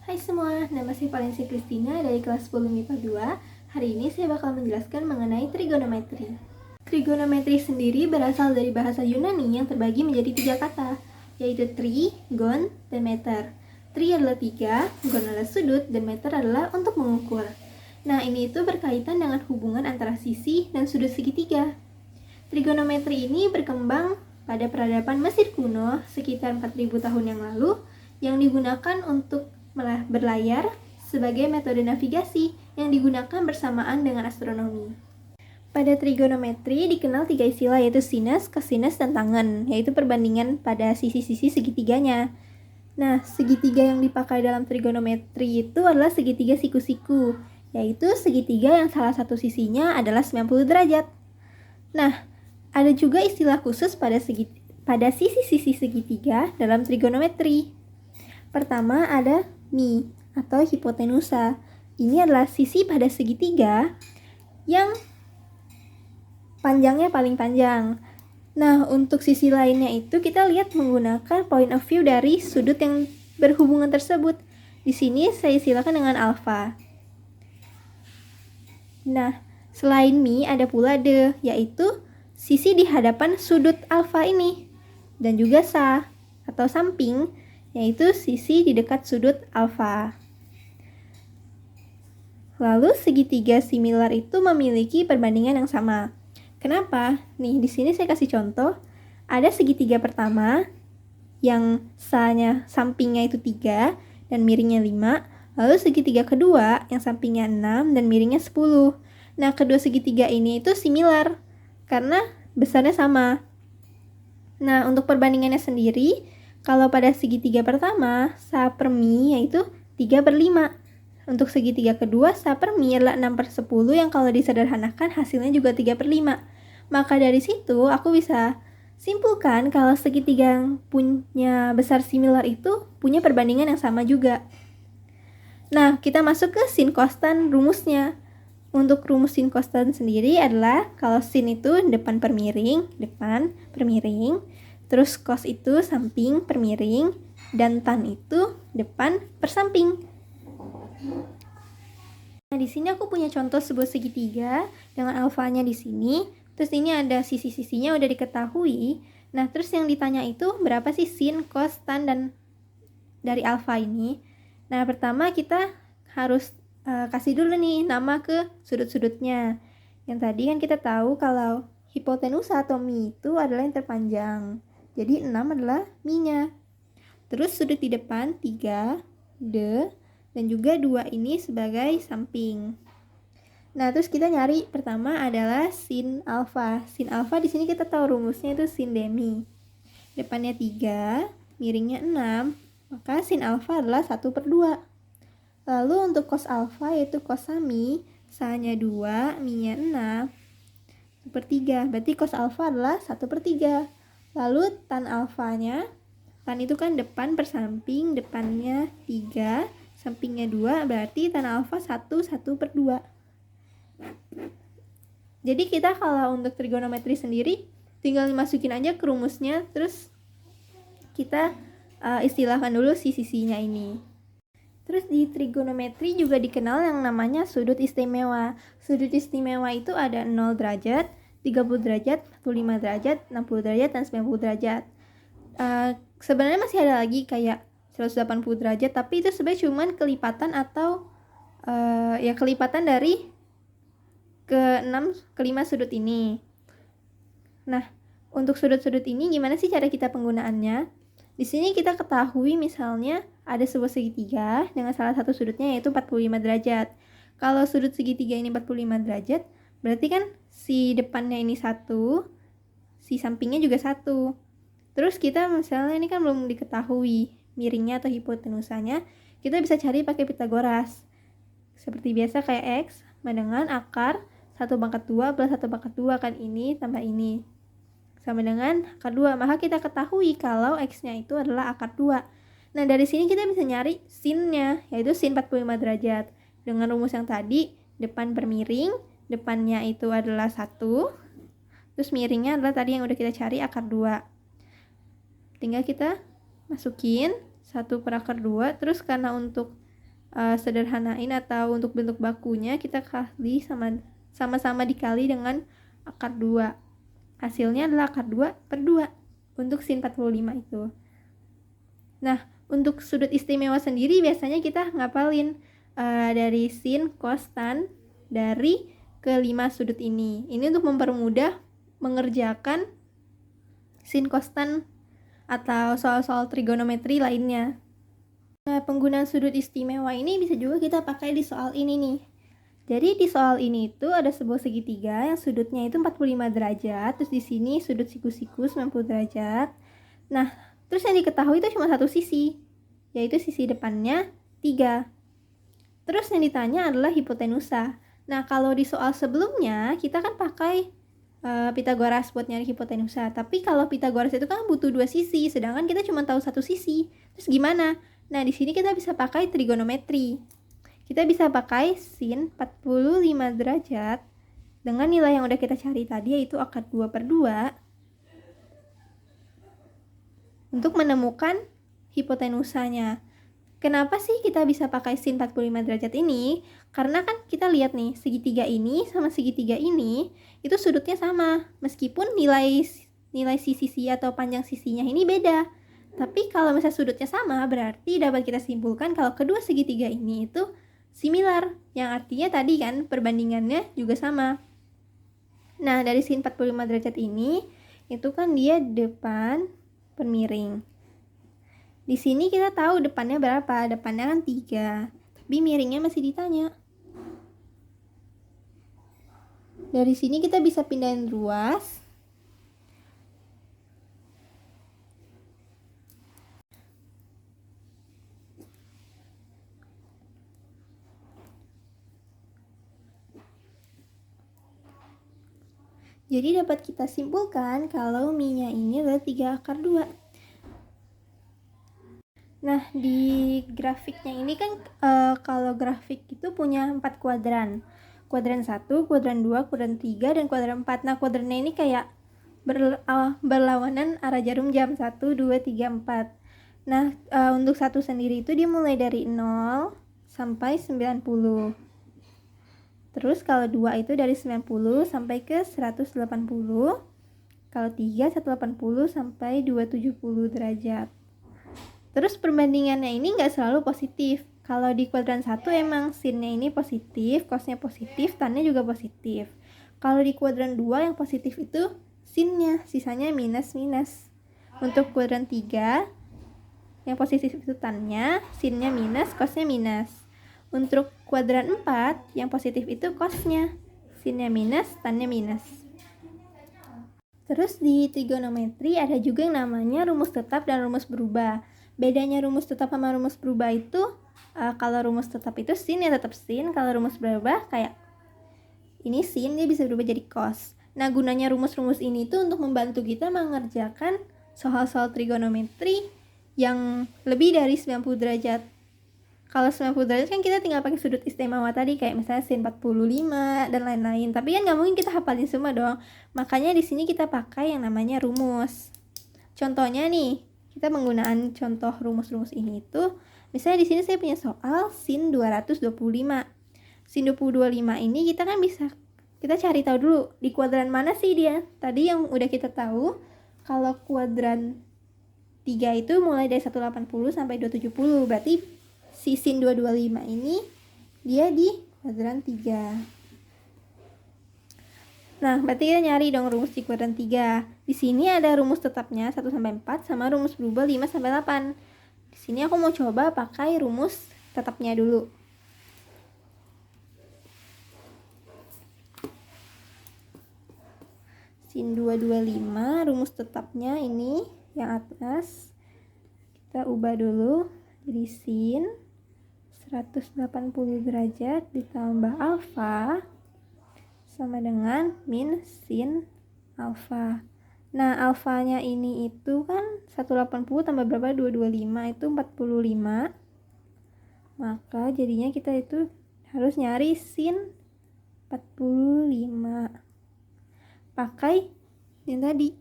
Hai semua, nama saya Valensi Kristina dari kelas 10 MIPA 2. Hari ini saya bakal menjelaskan mengenai trigonometri. Trigonometri sendiri berasal dari bahasa Yunani yang terbagi menjadi 3 kata, yaitu tri, gon, dan meter. Tri adalah 3, gon adalah sudut, dan meter adalah untuk mengukur. Nah, ini itu berkaitan dengan hubungan antara sisi dan sudut segitiga. Trigonometri ini berkembang pada peradaban Mesir kuno sekitar 4000 tahun yang lalu, yang digunakan untuk berlayar sebagai metode navigasi yang digunakan bersamaan dengan astronomi. Pada trigonometri dikenal 3 istilah, yaitu sinus, kosinus, dan tangen, yaitu perbandingan pada sisi-sisi segitiganya. Nah, segitiga yang dipakai dalam trigonometri itu adalah segitiga siku-siku, yaitu segitiga yang salah satu sisinya adalah 90 derajat. Nah, ada juga istilah khusus pada sisi-sisi segitiga dalam trigonometri. Pertama ada mi atau hipotenusa. Ini adalah sisi pada segitiga yang panjangnya paling panjang. Nah, untuk sisi lainnya itu kita lihat menggunakan point of view dari sudut yang berhubungan tersebut. Di sini saya silakan dengan alfa. Nah, selain mi ada pula de, yaitu sisi di hadapan sudut alfa ini. Dan juga sa atau samping, yaitu sisi di dekat sudut alfa. Lalu segitiga similar itu memiliki perbandingan yang sama. Kenapa? Nih, di sini saya kasih contoh. Ada segitiga pertama yang sa-nya sampingnya itu 3 dan miringnya 5. Lalu segitiga kedua yang sampingnya 6 dan miringnya 10. Nah, kedua segitiga ini itu similar karena besarnya sama. Nah, untuk perbandingannya sendiri, kalau pada segitiga pertama, sa per mi yaitu 3/5. Untuk segitiga kedua, sa per mi adalah 6/10 yang kalau disederhanakan hasilnya juga 3/5. Maka dari situ aku bisa simpulkan kalau segitiga yang punya besar similar itu punya perbandingan yang sama juga. Nah, kita masuk ke sin kostan rumusnya. Untuk rumus sin kostan sendiri adalah kalau sin itu depan per miring, terus cos itu samping per miring, dan tan itu depan per samping. Nah, di sini aku punya contoh sebuah segitiga dengan alfanya di sini. Terus ini ada sisi-sisinya udah diketahui. Nah, terus yang ditanya itu berapa sih sin, cos, tan, dan dari alfa ini. Nah, pertama kita harus kasih dulu nih nama ke sudut-sudutnya. Yang tadi kan kita tahu kalau hipotenusa atau mi itu adalah yang terpanjang. Jadi 6 adalah mi-nya. Terus sudut di depan 3, de, dan juga 2 ini sebagai samping. Nah, terus kita nyari pertama adalah sin alfa. Sin alfa di sini kita tahu rumusnya itu sin demi. Depannya 3, miringnya 6, maka sin alfa adalah 1/2. Lalu untuk cos alfa yaitu cos sami, sa-nya 2, mi-nya 6, 1/3. Berarti cos alfa adalah 1/3. Lalu tan alfanya, tan itu kan depan per samping, depannya 3, sampingnya 2, berarti tan alfa 1/2. Jadi kita kalau untuk trigonometri sendiri tinggal dimasukin aja ke rumusnya, terus kita istilahkan dulu sisi-sisinya ini. Terus di trigonometri juga dikenal yang namanya sudut istimewa. Sudut istimewa itu ada 0 derajat, 30 derajat, 45 derajat, 60 derajat, dan 90 derajat. Sebenarnya masih ada lagi kayak 180 derajat, tapi itu sebenarnya cuman kelipatan atau kelipatan dari ke-6 ke-5 sudut ini. Nah, untuk sudut-sudut ini gimana sih cara kita penggunaannya? Di sini kita ketahui misalnya ada sebuah segitiga dengan salah satu sudutnya yaitu 45 derajat. Kalau sudut segitiga ini 45 derajat, berarti kan si depannya ini 1, si sampingnya juga 1. Terus kita misalnya ini kan belum diketahui miringnya atau hipotenusanya, kita bisa cari pakai Pitagoras. Seperti biasa kayak X sama dengan akar 1/2 plus 1/2 kan ini tambah ini sama dengan akar 2. Maka kita ketahui kalau X-nya itu adalah akar 2. Nah, dari sini kita bisa nyari sin-nya, yaitu sin 45 derajat. Dengan rumus yang tadi, depan per miring, depannya itu adalah 1, terus miringnya adalah tadi yang udah kita cari akar 2. Tinggal kita masukin 1/akar 2, terus karena untuk sederhanain atau untuk bentuk bakunya kita kali sama-sama dikali dengan akar 2. Hasilnya adalah akar 2 per 2 untuk sin 45 itu. Nah, untuk sudut istimewa sendiri biasanya kita ngapalin dari sin, cos, tan dari kelima sudut ini. Ini untuk mempermudah mengerjakan sin, cos, tan atau soal-soal trigonometri lainnya. Nah, penggunaan sudut istimewa ini bisa juga kita pakai di soal ini nih. Jadi di soal ini itu ada sebuah segitiga yang sudutnya itu 45 derajat, terus di sini sudut siku-siku 90 derajat. Nah, terus yang diketahui itu cuma satu sisi, yaitu sisi depannya 3. Terus yang ditanya adalah hipotenusa. Nah, kalau di soal sebelumnya kita kan pakai Pitagoras buat nyari hipotenusa. Tapi kalau Pitagoras itu kan butuh 2 sisi, sedangkan kita cuma tahu satu sisi. Terus gimana? Nah, di sini kita bisa pakai trigonometri. Kita bisa pakai sin 45 derajat dengan nilai yang udah kita cari tadi, yaitu akar 2 per 2, untuk menemukan hipotenusanya. Kenapa sih kita bisa pakai sin 45 derajat ini? Karena kan kita lihat nih, segitiga ini sama segitiga ini itu sudutnya sama, meskipun nilai sisi atau panjang sisinya ini beda. Tapi kalau misalnya sudutnya sama, berarti dapat kita simpulkan kalau kedua segitiga ini itu similar, yang artinya tadi kan perbandingannya juga sama. Nah, dari sin 45 derajat ini, itu kan dia depan per miring. Di sini kita tahu depannya berapa, depannya kan 3, tapi miringnya masih ditanya. Dari sini kita bisa pindahin ruas. Jadi dapat kita simpulkan kalau mi-nya ini adalah 3 akar 2. Nah, di grafiknya ini kan kalau grafik itu punya 4 kuadran. Kuadran 1, kuadran 2, kuadran 3, dan kuadran 4. Nah, kuadrannya ini kayak berlawanan arah jarum jam 1, 2, 3, 4. Nah, untuk 1 sendiri itu dia mulai dari 0 sampai 90. Terus kalau 2 itu dari 90 sampai ke 180. Kalau 3, 180 sampai 270 derajat. Terus perbandingannya ini nggak selalu positif. Kalau di kuadran 1 emang sinnya ini positif, cosnya positif, tannya juga positif. Kalau di kuadran 2 yang positif itu sinnya, sisanya minus-minus. Untuk kuadran 3 yang positif itu tannya, sinnya minus, cosnya minus. Untuk kuadran 4 yang positif itu cosnya, sinnya minus, tannya minus. Terus di trigonometri ada juga yang namanya rumus tetap dan rumus berubah. Bedanya rumus tetap sama rumus berubah itu, kalau rumus tetap itu sin ya tetap sin, kalau rumus berubah kayak ini sin, dia bisa berubah jadi cos. Nah, gunanya rumus-rumus ini tuh untuk membantu kita mengerjakan soal-soal trigonometri yang lebih dari 90 derajat. Kalau 90 derajat kan kita tinggal pakai sudut istimewa tadi, kayak misalnya sin 45 dan lain-lain. Tapi kan nggak mungkin kita hafalin semua dong. Makanya di sini kita pakai yang namanya rumus. Contohnya nih, kita menggunakan contoh rumus-rumus ini itu, misalnya di sini saya punya soal sin 225. Sin 225 ini kita kan bisa kita cari tahu dulu di kuadran mana sih dia. Tadi yang udah kita tahu, kalau kuadran 3 itu mulai dari 180 sampai 270. Berarti si sin 225 ini dia di kuadran 3. Nah, berarti kita nyari dong rumus di kuadran 3. Di sini ada rumus tetapnya 1 sampai 4 sama rumus berubah 5 sampai 8. Di sini aku mau coba pakai rumus tetapnya dulu. Sin 225 rumus tetapnya ini yang atas. Kita ubah dulu jadi sin 180 derajat ditambah alfa sama dengan min sin alfa. Nah, alfanya ini itu kan 180 tambah berapa? 225 itu 45. Maka jadinya kita itu harus nyari sin 45. Pakai yang tadi.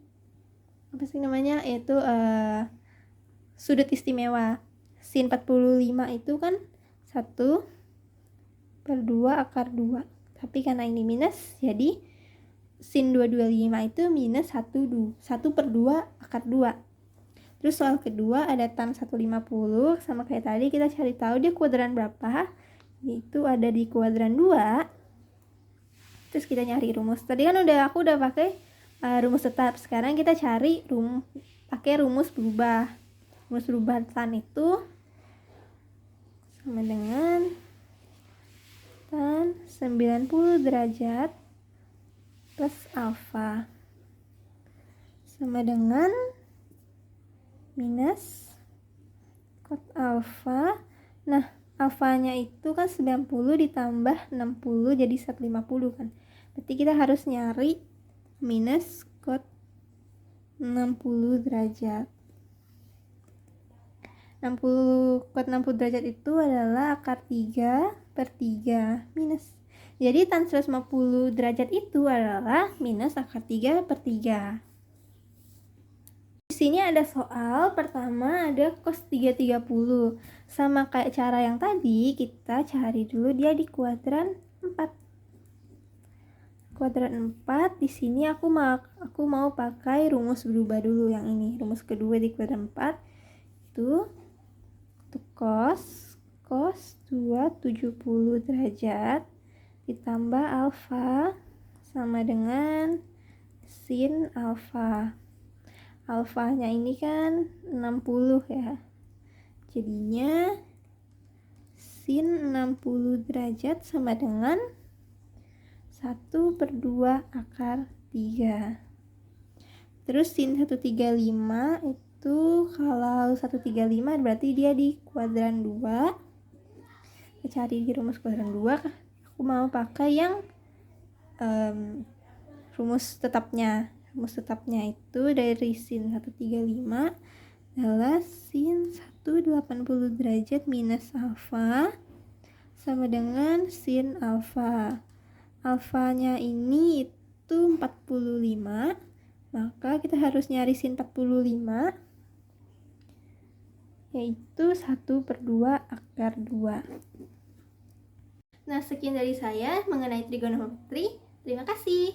Apa sih namanya? Itu sudut istimewa. Sin 45 itu kan 1/2 tapi karena ini minus jadi sin 225 itu minus 1/2 Terus soal kedua ada tan 150, sama kayak tadi kita cari tahu dia kuadran berapa, yaitu ada di kuadran 2. Terus kita nyari rumus. Tadi kan aku udah pakai rumus tetap. Sekarang kita cari pakai rumus berubah. Rumus berubah tan itu sama dengan tan 90 derajat plus alfa sama dengan minus cot alfa. Nah, alfanya itu kan 90 ditambah 60 jadi 150 kan. Berarti kita harus nyari minus cot 60 derajat. 60 derajat itu adalah akar 3/3 minus. Jadi tan 150 derajat itu adalah minus akar 3/3. Di sini ada soal pertama ada cos 330. Sama kayak cara yang tadi, kita cari dulu dia di kuadran 4. Kuadran 4 di sini aku mau pakai rumus berubah dulu yang ini. Rumus kedua di kuadran 4 itu cos 270 derajat ditambah alfa sama dengan sin alfa. Alfanya ini kan 60 ya. Jadinya sin 60 derajat sama dengan 1/2 akar 3. Terus sin 135 itu kalau 135 berarti dia di kuadran 2. Kita cari di rumus kuadran 2. Aku mau pakai yang rumus tetapnya. Rumus tetapnya itu dari sin 135 adalah sin 180 derajat minus alfa sama dengan sin alfa. Alfanya ini itu 45, maka kita harus nyari sin 45 yaitu 1/2 akar 2. Nah, sekian dari saya mengenai trigonometri. Terima kasih.